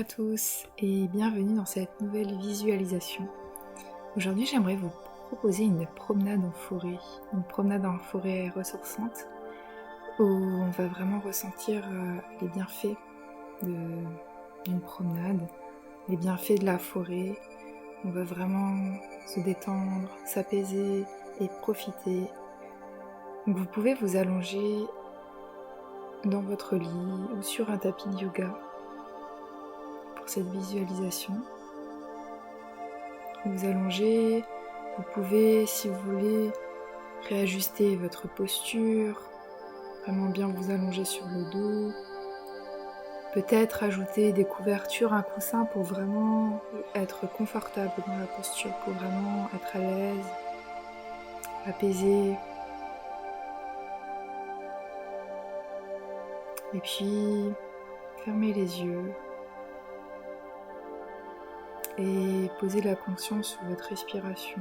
tous et bienvenue dans cette nouvelle visualisation. Aujourd'hui, j'aimerais vous proposer une promenade en forêt ressourçante où on va vraiment ressentir les bienfaits d'une promenade, les bienfaits de la forêt. On va vraiment se détendre, s'apaiser et profiter. Donc vous pouvez vous allonger dans votre lit ou sur un tapis de yoga pour cette visualisation. Vous allongez, vous pouvez, si vous voulez, réajuster votre posture, vraiment bien vous allonger sur le dos. Peut-être ajouter des couvertures, un coussin pour vraiment être confortable dans la posture, pour vraiment être à l'aise, apaisé. Et puis, fermez les yeux et posez la conscience sur votre respiration,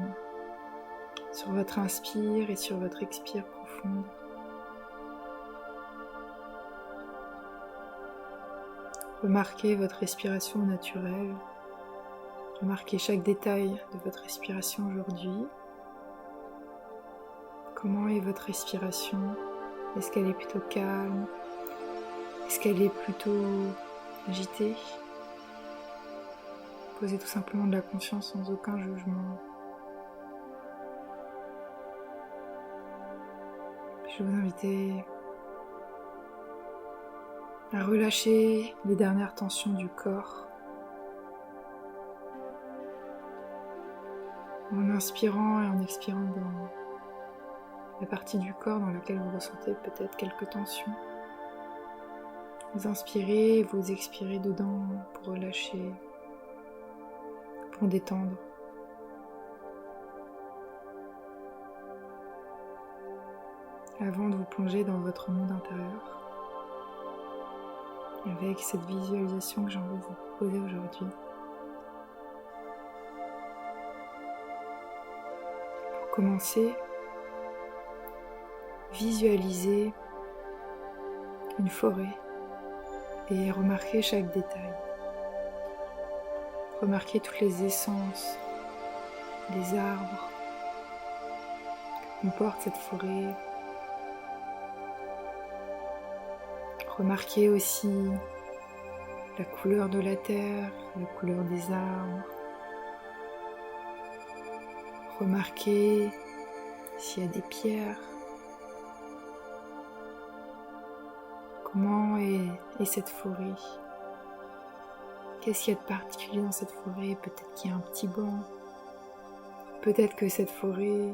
sur votre inspire et sur votre expire profonde. Remarquez votre respiration naturelle. Remarquez chaque détail de votre respiration aujourd'hui. Comment est votre respiration? Est-ce qu'elle est plutôt calme? Est-ce qu'elle est plutôt agitée? Posez tout simplement de la conscience sans aucun jugement. Je vais vous inviter à relâcher les dernières tensions du corps en inspirant et en expirant dans la partie du corps dans laquelle vous ressentez peut-être quelques tensions. Vous inspirez et vous expirez dedans pour relâcher, pour détendre. Avant de vous plonger dans votre monde intérieur, avec cette visualisation que j'ai envie de vous proposer aujourd'hui. Pour commencer, visualisez une forêt et remarquez chaque détail. Remarquez toutes les essences, les arbres que comporte cette forêt. Remarquez aussi la couleur de la terre, la couleur des arbres. Remarquez s'il y a des pierres. Comment est cette forêt? Qu'est-ce qu'il y a de particulier dans cette forêt? Peut-être qu'il y a un petit banc. Peut-être que cette forêt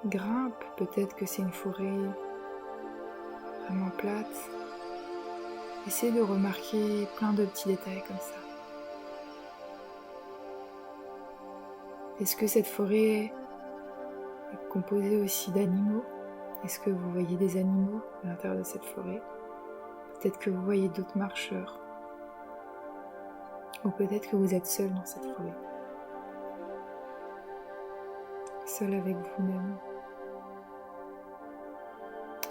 grimpe. Peut-être que c'est une forêt vraiment plate. Essayez de remarquer plein de petits détails comme ça. Est-ce que cette forêt est composée aussi d'animaux? Est-ce que vous voyez des animaux à l'intérieur de cette forêt? Peut-être que vous voyez d'autres marcheurs. Ou peut-être que vous êtes seul dans cette forêt. Seul avec vous-même.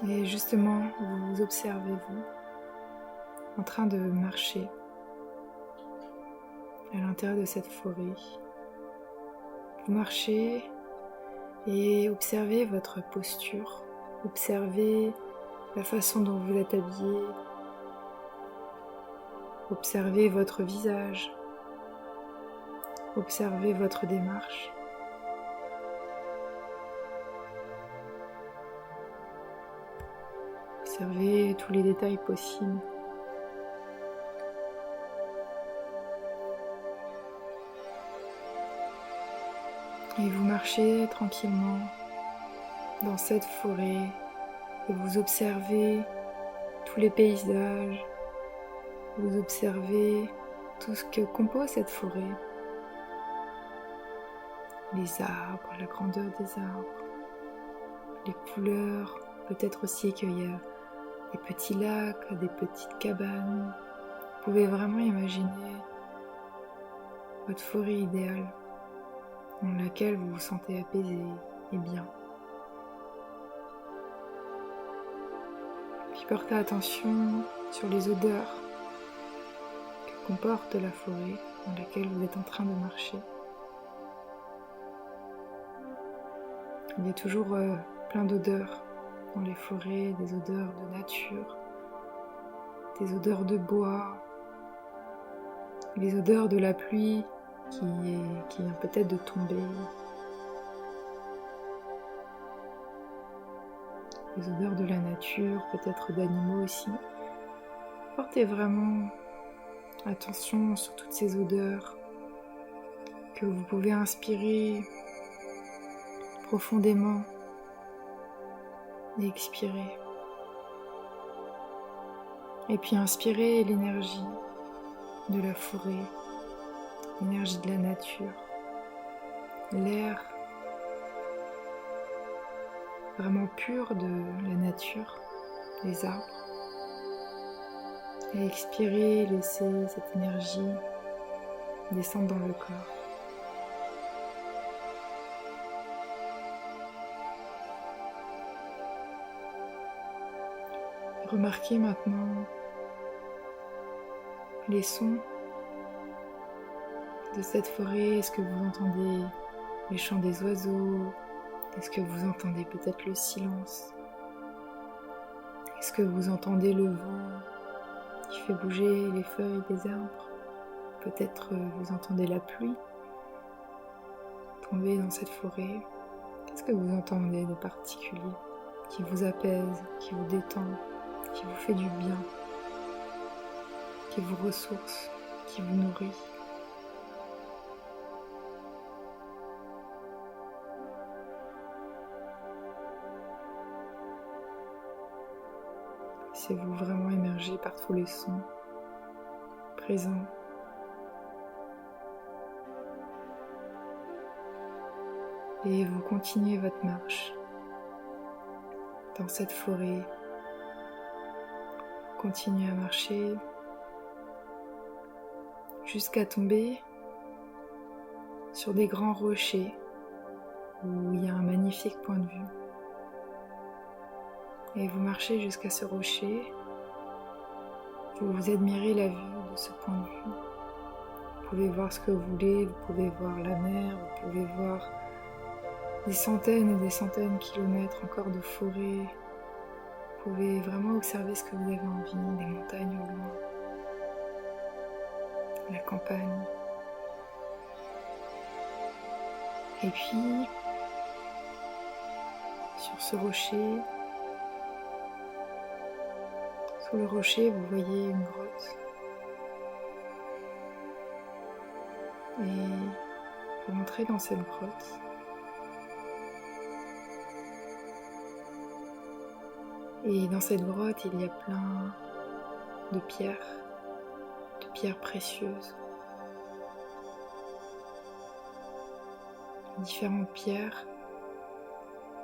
Et justement, vous observez vous en train de marcher à l'intérieur de cette forêt. Vous marchez et observez votre posture, observez la façon dont vous êtes habillé, observez votre visage, observez votre démarche. Observez tous les détails possibles. Et vous marchez tranquillement dans cette forêt et vous observez tous les paysages, vous observez tout ce que compose cette forêt. Les arbres, la grandeur des arbres, les couleurs, peut-être aussi qu'il y a des petits lacs, des petites cabanes. Vous pouvez vraiment imaginer votre forêt idéale dans laquelle vous vous sentez apaisé et bien. Puis portez attention sur les odeurs que comporte la forêt dans laquelle vous êtes en train de marcher. Il y a toujours plein d'odeurs dans les forêts, des odeurs de nature, des odeurs de bois, les odeurs de la pluie qui vient peut-être de tomber, les odeurs de la nature, peut-être d'animaux aussi. Portez vraiment attention sur toutes ces odeurs que vous pouvez inspirer profondément et expirer. Et puis inspirez l'énergie de la forêt, l'énergie de la nature, l'air vraiment pur de la nature, des arbres. Et expirez, laissez cette énergie descendre dans le corps. Remarquez maintenant les sons de cette forêt. Est-ce que vous entendez les chants des oiseaux? Est-ce que vous entendez peut-être le silence? Est-ce que vous entendez le vent qui fait bouger les feuilles des arbres? Peut-être vous entendez la pluie tomber dans cette forêt. Qu'est-ce que vous entendez de particulier qui vous apaise, qui vous détend, qui vous fait du bien, qui vous ressource, qui vous nourrit? Laissez-vous vraiment émerger par tous les sons présents. Et vous continuez votre marche dans cette forêt. Continuez à marcher jusqu'à tomber sur des grands rochers où il y a un magnifique point de vue. Et vous marchez jusqu'à ce rocher, vous admirez la vue de ce point de vue. Vous pouvez voir ce que vous voulez, vous pouvez voir la mer, vous pouvez voir des centaines et des centaines de kilomètres encore de forêt. Vous pouvez vraiment observer ce que vous avez envie, des montagnes au loin, la campagne. Et puis, sur ce rocher, sous le rocher, vous voyez une grotte. Et vous rentrez dans cette grotte. Et dans cette grotte, il y a plein de pierres précieuses. Différentes pierres.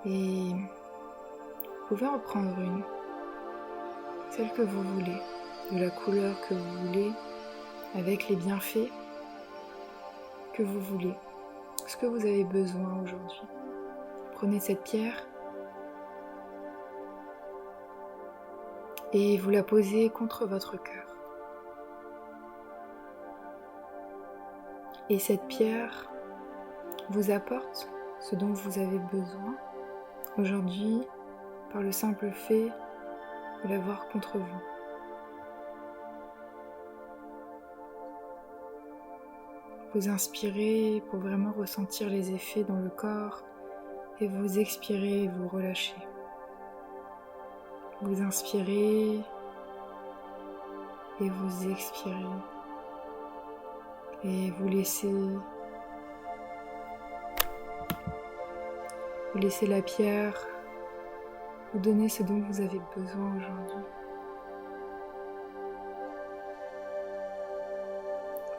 Et vous pouvez en prendre une, celle que vous voulez, de la couleur que vous voulez, avec les bienfaits que vous voulez, ce que vous avez besoin aujourd'hui. Prenez cette pierre et vous la posez contre votre cœur. Et cette pierre vous apporte ce dont vous avez besoin aujourd'hui par le simple fait de l'avoir contre vous. Vous inspirez pour vraiment ressentir les effets dans le corps et vous expirez et vous relâchez. Vous inspirez et vous expirez. Et vous laissez la pierre vous donner ce dont vous avez besoin aujourd'hui.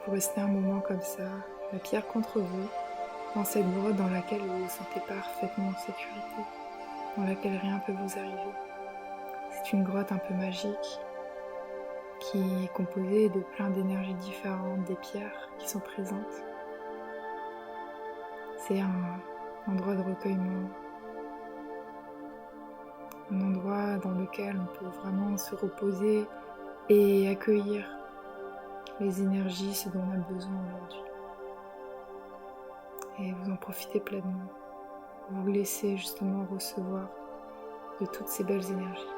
Vous restez un moment comme ça, la pierre contre vous, dans cette grotte dans laquelle vous vous sentez parfaitement en sécurité, dans laquelle rien ne peut vous arriver. C'est une grotte un peu magique qui est composée de plein d'énergies différentes, des pierres qui sont présentes. C'est un endroit de recueillement, un endroit dans lequel on peut vraiment se reposer et accueillir les énergies, ce dont on a besoin aujourd'hui. Et vous en profitez pleinement. Vous vous laissez justement recevoir de toutes ces belles énergies.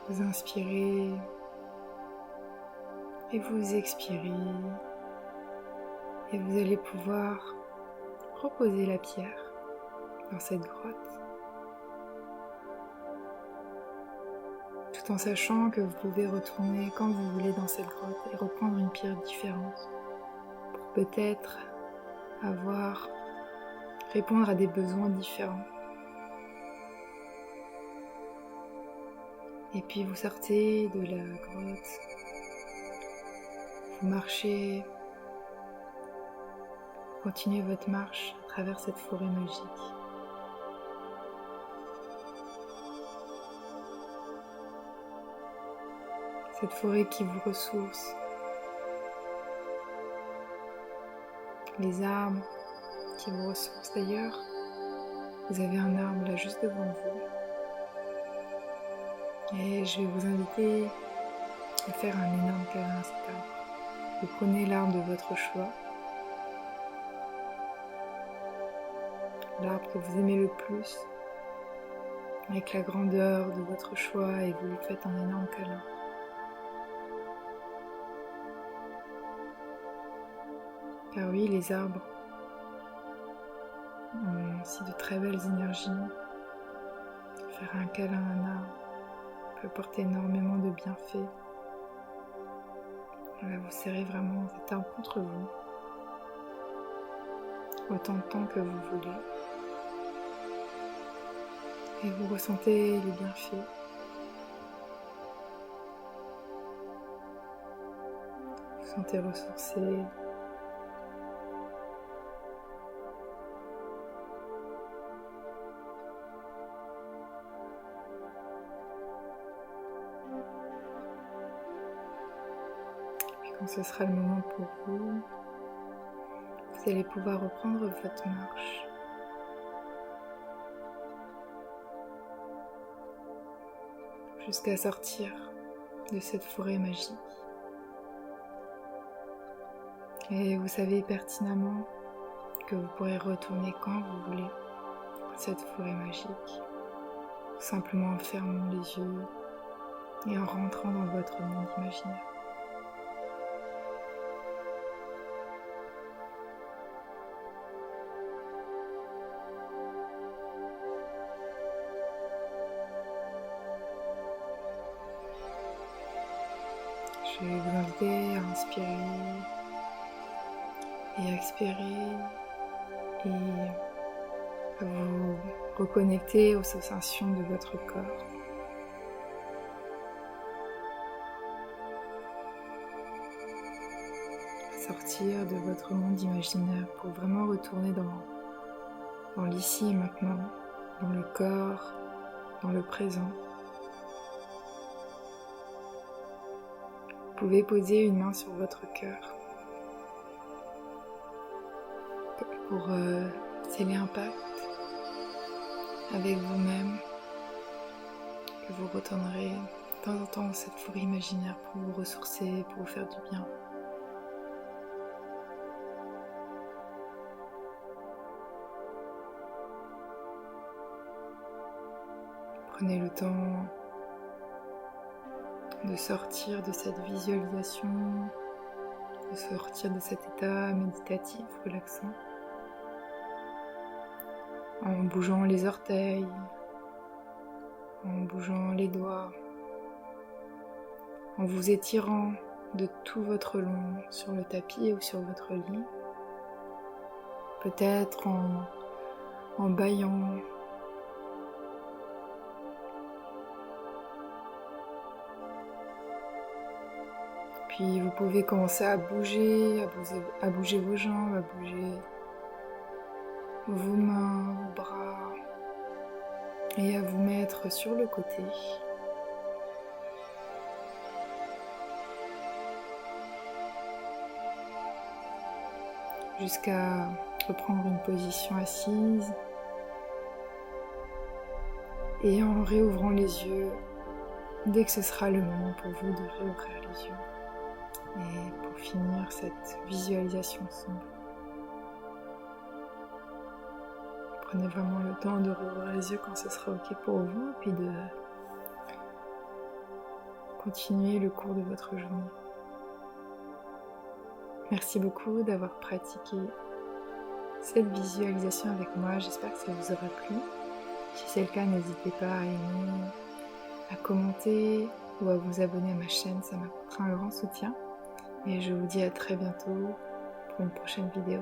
Vous inspirez et vous expirez. Et vous allez pouvoir reposer la pierre dans cette grotte. Tout en sachant que vous pouvez retourner quand vous voulez dans cette grotte et reprendre une pierre différente. Pour peut-être répondre à des besoins différents. Et puis vous sortez de la grotte, vous marchez, vous continuez votre marche à travers cette forêt magique. Cette forêt qui vous ressource, les arbres qui vous ressourcent d'ailleurs. Vous avez un arbre là juste devant vous. Et je vais vous inviter à faire un énorme câlin à cet arbre. Vous prenez l'arbre de votre choix, l'arbre que vous aimez le plus, avec la grandeur de votre choix, et vous lui faites un énorme câlin. Car oui, les arbres ont aussi de très belles énergies. Faire un câlin à un arbre peut apporter énormément de bienfaits. Vous serrez vraiment cet arbre contre vous, autant de temps que vous voulez. Et vous ressentez les bienfaits. Vous vous sentez ressourcé. Quand ce sera le moment pour vous, vous allez pouvoir reprendre votre marche. Jusqu'à sortir de cette forêt magique. Et vous savez pertinemment que vous pourrez retourner quand vous voulez dans cette forêt magique. Tout simplement en fermant les yeux et en rentrant dans votre monde imaginaire. Je vais vous inviter à inspirer et à expirer et à vous reconnecter aux sensations de votre corps. À sortir de votre monde imaginaire pour vraiment retourner dans l'ici et maintenant, dans le corps, dans le présent. Vous pouvez poser une main sur votre cœur pour sceller un pacte avec vous-même, que vous retournerez de temps en temps dans cette forêt imaginaire pour vous ressourcer, pour vous faire du bien. Prenez le temps de sortir de cette visualisation, de sortir de cet état méditatif, relaxant, en bougeant les orteils, en bougeant les doigts, en vous étirant de tout votre long sur le tapis ou sur votre lit, peut-être en bâillant. Puis vous pouvez commencer à bouger vos jambes, à bouger vos mains, vos bras et à vous mettre sur le côté. Jusqu'à reprendre une position assise Et en réouvrant les yeux, dès que ce sera le moment pour vous de réouvrir les yeux. Et pour finir cette visualisation ensemble. Prenez vraiment le temps de rouvrir les yeux quand ce sera ok pour vous, puis de continuer le cours de votre journée. Merci beaucoup d'avoir pratiqué cette visualisation avec moi. J'espère que ça vous aura plu. Si c'est le cas, n'hésitez pas à aimer, à commenter ou à vous abonner à ma chaîne, ça m'apportera un grand soutien. Et je vous dis à très bientôt pour une prochaine vidéo.